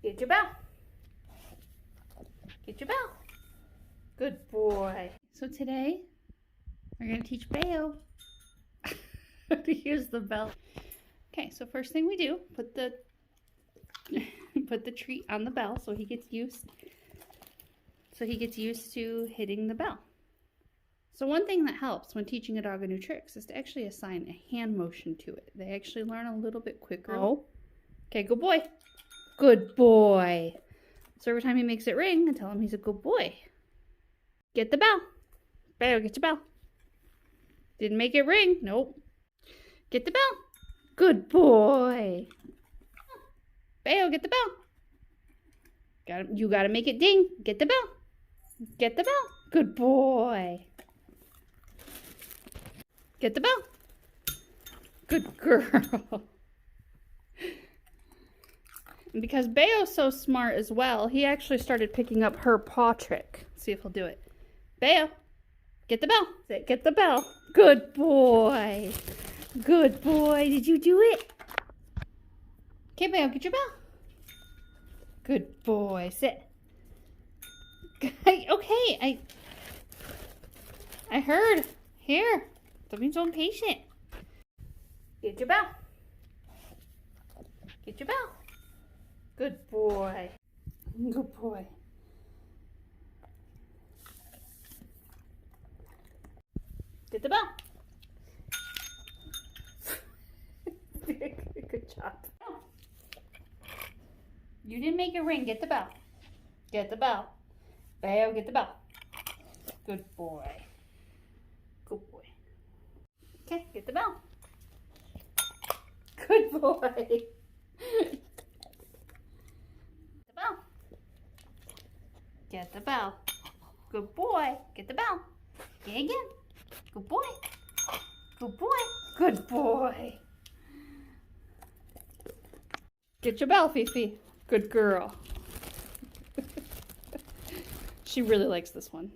Get your bell. Get your bell. Good boy. So today, we're going to teach Beo how to use the bell. Okay, so first thing we do, put the treat on the bell so he gets used to hitting the bell. So one thing that helps when teaching a dog a new tricks is to actually assign a hand motion to it. They actually learn a little bit quicker. Oh. Okay, good boy. Good boy. So every time he makes it ring, I tell him he's a good boy. Get the bell. Beo, get your bell. Didn't make it ring. Nope. Get the bell. Good boy. Beo, get the bell. You gotta make it ding. Get the bell. Get the bell. Good boy. Get the bell. Good girl. And because Beo's so smart as well, he actually started picking up her paw trick. Let's see if he'll do it. Beo, get the bell. Get the bell. Good boy. Good boy. Did you do it? Okay, Beo, get your bell. Good boy. Sit. Okay, I heard. Here. Don't be so impatient. Get your bell. Get your bell. Good boy. Good boy. Get the bell. Good job. You didn't make it ring. Get the bell. Get the bell. Beo, get the bell. Good boy. Good boy. Okay, get the bell. Good boy. The bell. Get the bell. Good boy. Get the bell. Okay, again. Good boy. Good boy. Good boy. Get your bell, Fifi. Good girl. She really likes this one.